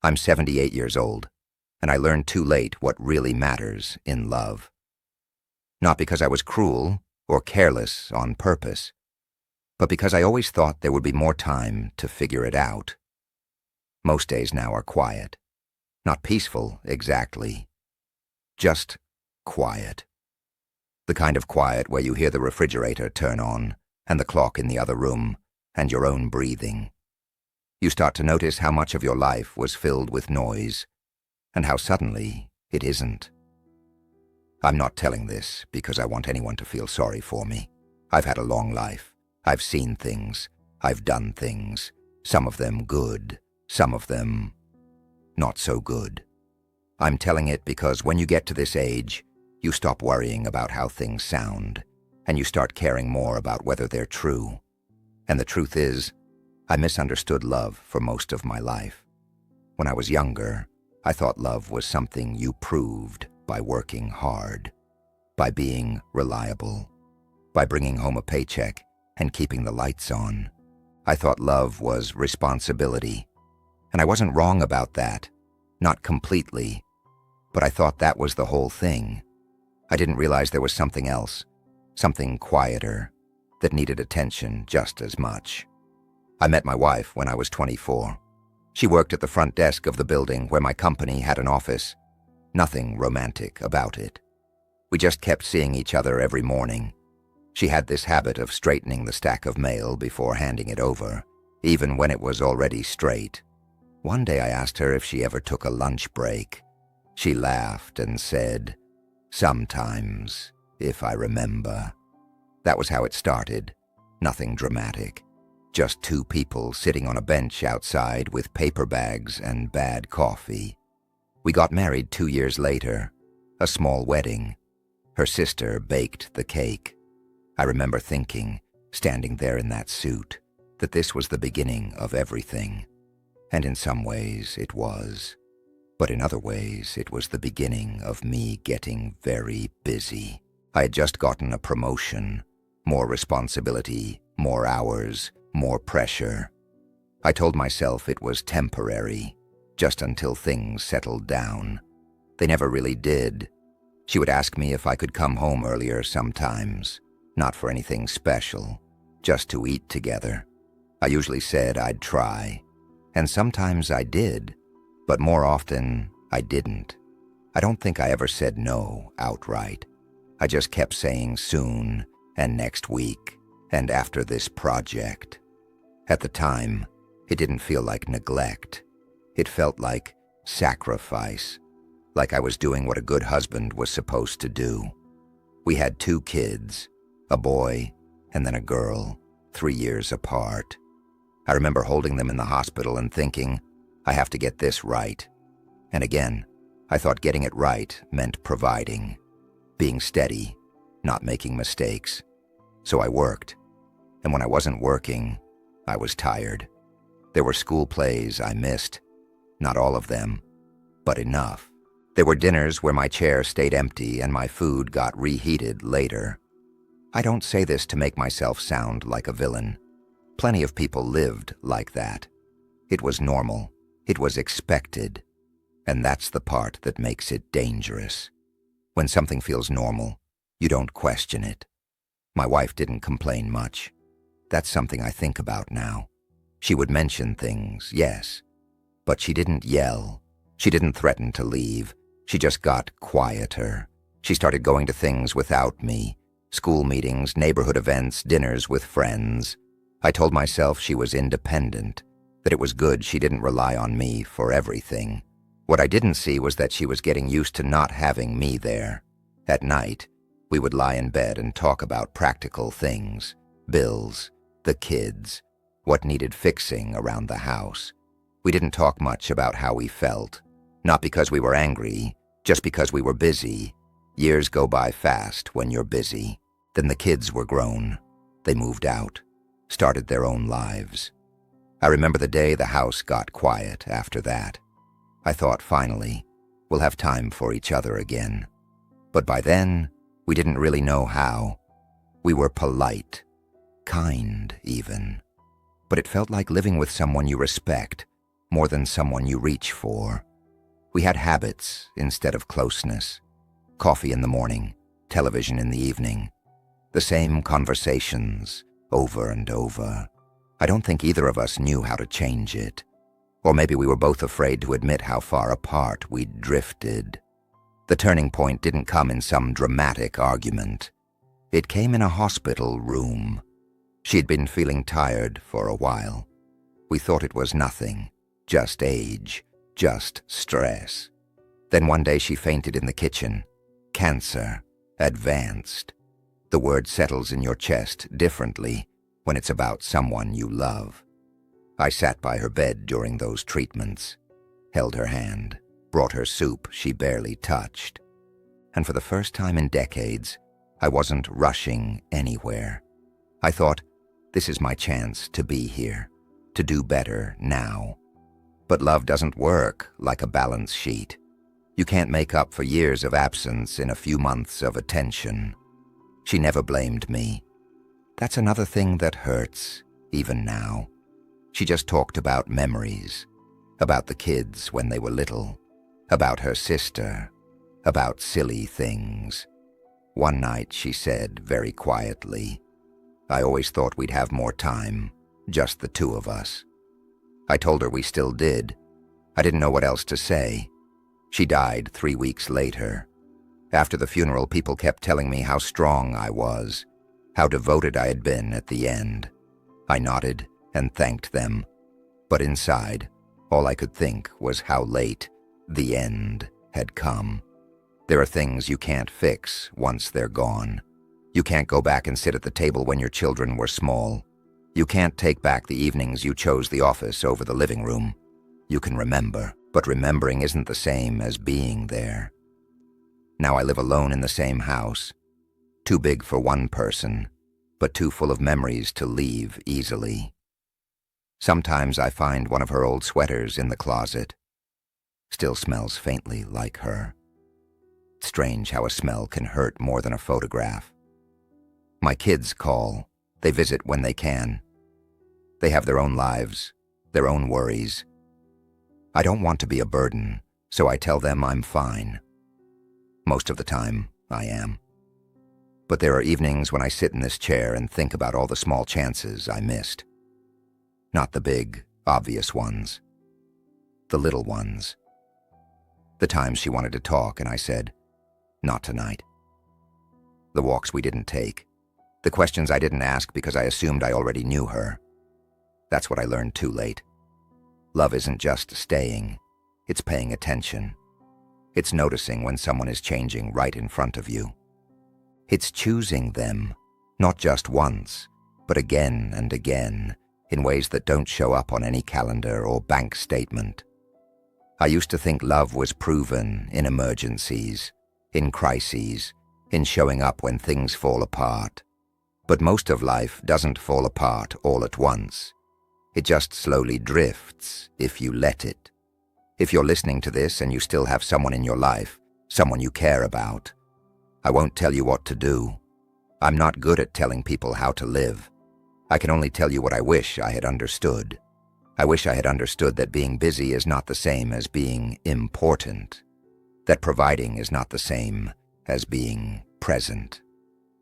I'm 78 years old, and I learned too late what really matters in love. Not because I was cruel or careless on purpose, but because I always thought there would be more time to figure it out. Most days now are quiet. Not peaceful, exactly. Just quiet. The kind of quiet where you hear the refrigerator turn on, and the clock in the other room, and your own breathing. You start to notice how much of your life was filled with noise, and how suddenly it isn't. I'm not telling this because I want anyone to feel sorry for me. I've had a long life. I've seen things. I've done things. Some of them good, some of them not so good. I'm telling it because when you get to this age, you stop worrying about how things sound, and you start caring more about whether they're true. And the truth is, I misunderstood love for most of my life. When I was younger, I thought love was something you proved by working hard, by being reliable, by bringing home a paycheck and keeping the lights on. I thought love was responsibility, and I wasn't wrong about that, not completely, but I thought that was the whole thing. I didn't realize there was something else, something quieter, that needed attention just as much. I met my wife when I was 24. She worked at the front desk of the building where my company had an office. Nothing romantic about it. We just kept seeing each other every morning. She had this habit of straightening the stack of mail before handing it over, even when it was already straight. One day I asked her if she ever took a lunch break. She laughed and said, "Sometimes, if I remember." That was how it started. Nothing dramatic. Just two people sitting on a bench outside with paper bags and bad coffee. We got married 2 years later. A small wedding. Her sister baked the cake. I remember thinking, standing there in that suit, that this was the beginning of everything. And in some ways it was. But in other ways it was the beginning of me getting very busy. I had just gotten a promotion. More responsibility, more hours, more pressure. I told myself it was temporary, just until things settled down. They never really did. She would ask me if I could come home earlier sometimes, not for anything special, just to eat together. I usually said I'd try, and sometimes I did, but more often I didn't. I don't think I ever said no outright. I just kept saying soon, and next week, and after this project. At the time, it didn't feel like neglect. It felt like sacrifice, like I was doing what a good husband was supposed to do. We had 2 kids, a boy and then a girl, 3 years apart. I remember holding them in the hospital and thinking, I have to get this right. And again, I thought getting it right meant providing, being steady, not making mistakes. So I worked. And when I wasn't working, I was tired. There were school plays I missed. Not all of them, but enough. There were dinners where my chair stayed empty and my food got reheated later. I don't say this to make myself sound like a villain. Plenty of people lived like that. It was normal. It was expected. And that's the part that makes it dangerous. When something feels normal, you don't question it. My wife didn't complain much. That's something I think about now. She would mention things, yes, but she didn't yell. She didn't threaten to leave. She just got quieter. She started going to things without me. School meetings, neighborhood events, dinners with friends. I told myself she was independent, that it was good she didn't rely on me for everything. What I didn't see was that she was getting used to not having me there. At night, we would lie in bed and talk about practical things, bills, the kids, what needed fixing around the house. We didn't talk much about how we felt, not because we were angry, just because we were busy. Years go by fast when you're busy. Then the kids were grown. They moved out, started their own lives. I remember the day the house got quiet after that. I thought finally, we'll have time for each other again. But by then, we didn't really know how. We were polite, kind even. But it felt like living with someone you respect, more than someone you reach for. We had habits instead of closeness. Coffee in the morning, television in the evening. The same conversations, over and over. I don't think either of us knew how to change it. Or maybe we were both afraid to admit how far apart we'd drifted. The turning point didn't come in some dramatic argument. It came in a hospital room. She'd been feeling tired for a while. We thought it was nothing, just age, just stress. Then one day she fainted in the kitchen. Cancer, advanced. The word settles in your chest differently when it's about someone you love. I sat by her bed during those treatments, held her hand, brought her soup she barely touched. And for the first time in decades, I wasn't rushing anywhere. I thought, this is my chance to be here, to do better now. But love doesn't work like a balance sheet. You can't make up for years of absence in a few months of attention. She never blamed me. That's another thing that hurts, even now. She just talked about memories, about the kids when they were little, about her sister, about silly things. One night she said very quietly, I always thought we'd have more time, just the two of us. I told her we still did. I didn't know what else to say. She died 3 weeks later. After the funeral, people kept telling me how strong I was, how devoted I had been at the end. I nodded and thanked them, but inside, all I could think was how late the end had come. There are things you can't fix once they're gone. You can't go back and sit at the table when your children were small. You can't take back the evenings you chose the office over the living room. You can remember, but remembering isn't the same as being there. Now I live alone in the same house, too big for one person, but too full of memories to leave easily. Sometimes I find one of her old sweaters in the closet. Still smells faintly like her. Strange how a smell can hurt more than a photograph. My kids call. They visit when they can. They have their own lives, their own worries. I don't want to be a burden, so I tell them I'm fine. Most of the time, I am. But there are evenings when I sit in this chair and think about all the small chances I missed. Not the big, obvious ones. The little ones. The times she wanted to talk and I said, not tonight. The walks we didn't take. The questions I didn't ask because I assumed I already knew her. That's what I learned too late. Love isn't just staying, it's paying attention. It's noticing when someone is changing right in front of you. It's choosing them, not just once, but again and again, in ways that don't show up on any calendar or bank statement. I used to think love was proven in emergencies, in crises, in showing up when things fall apart. But most of life doesn't fall apart all at once. It just slowly drifts if you let it. If you're listening to this and you still have someone in your life, someone you care about, I won't tell you what to do. I'm not good at telling people how to live. I can only tell you what I wish I had understood. I wish I had understood that being busy is not the same as being important, that providing is not the same as being present,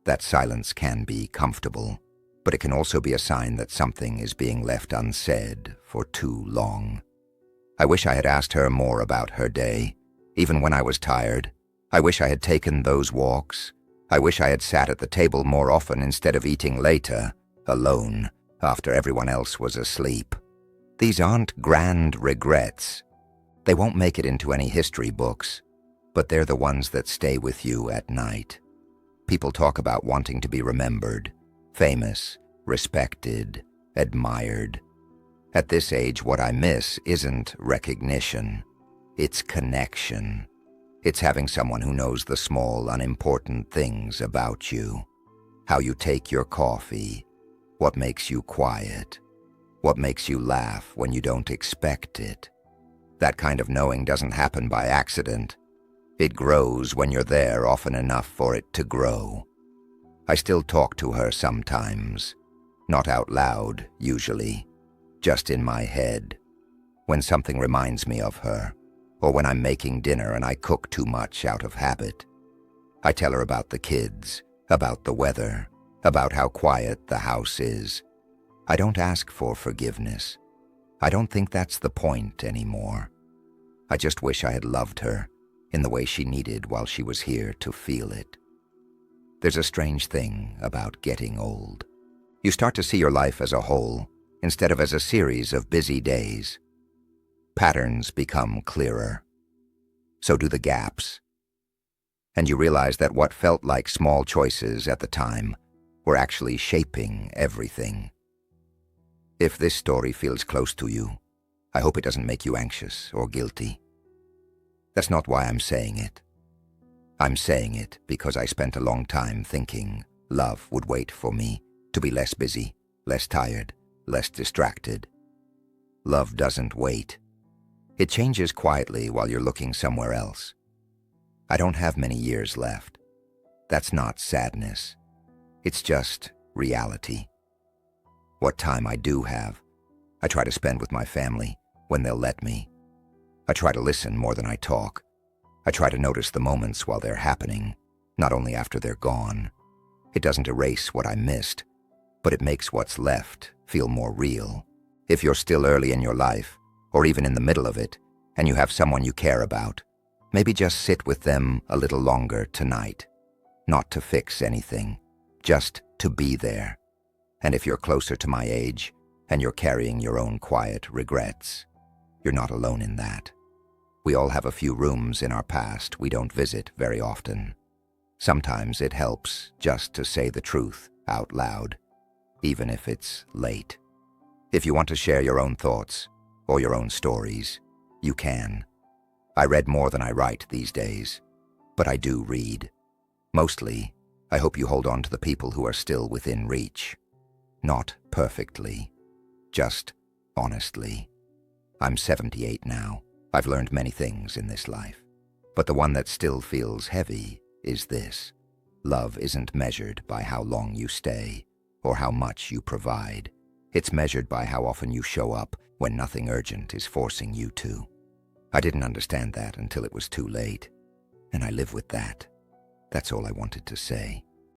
that silence can be comfortable, but it can also be a sign that something is being left unsaid for too long. I wish I had asked her more about her day, even when I was tired. I wish I had taken those walks. I wish I had sat at the table more often instead of eating later, alone, after everyone else was asleep. These aren't grand regrets. They won't make it into any history books, but they're the ones that stay with you at night. People talk about wanting to be remembered, famous, respected, admired. At this age, what I miss isn't recognition. It's connection. It's having someone who knows the small, unimportant things about you. How you take your coffee, what makes you quiet, what makes you laugh when you don't expect it. That kind of knowing doesn't happen by accident. It grows when you're there often enough for it to grow. I still talk to her sometimes, not out loud, usually, just in my head. when something reminds me of her, or when I'm making dinner and I cook too much out of habit. I tell her about the kids, about the weather, about how quiet the house is. I don't ask for forgiveness. I don't think that's the point anymore. I just wish I had loved her in the way she needed while she was here to feel it. There's a strange thing about getting old. You start to see your life as a whole instead of as a series of busy days. Patterns become clearer. So do the gaps. And you realize that what felt like small choices at the time were actually shaping everything. If this story feels close to you, I hope it doesn't make you anxious or guilty. That's not why I'm saying it. I'm saying it because I spent a long time thinking love would wait for me to be less busy, less tired, less distracted. Love doesn't wait. It changes quietly while you're looking somewhere else. I don't have many years left. That's not sadness. It's just reality. What time I do have, I try to spend with my family when they'll let me. I try to listen more than I talk. I try to notice the moments while they're happening, not only after they're gone. It doesn't erase what I missed, but it makes what's left feel more real. If you're still early in your life, or even in the middle of it, and you have someone you care about, maybe just sit with them a little longer tonight. Not to fix anything, just to be there. And if you're closer to my age, and you're carrying your own quiet regrets, you're not alone in that. We all have a few rooms in our past we don't visit very often. Sometimes it helps just to say the truth out loud, even if it's late. If you want to share your own thoughts or your own stories, you can. I read more than I write these days, but I do read. Mostly, I hope you hold on to the people who are still within reach. Not perfectly, just honestly. I'm 78 now. I've learned many things in this life, but the one that still feels heavy is this. Love isn't measured by how long you stay or how much you provide. It's measured by how often you show up when nothing urgent is forcing you to. I didn't understand that until it was too late, and I live with that. That's all I wanted to say.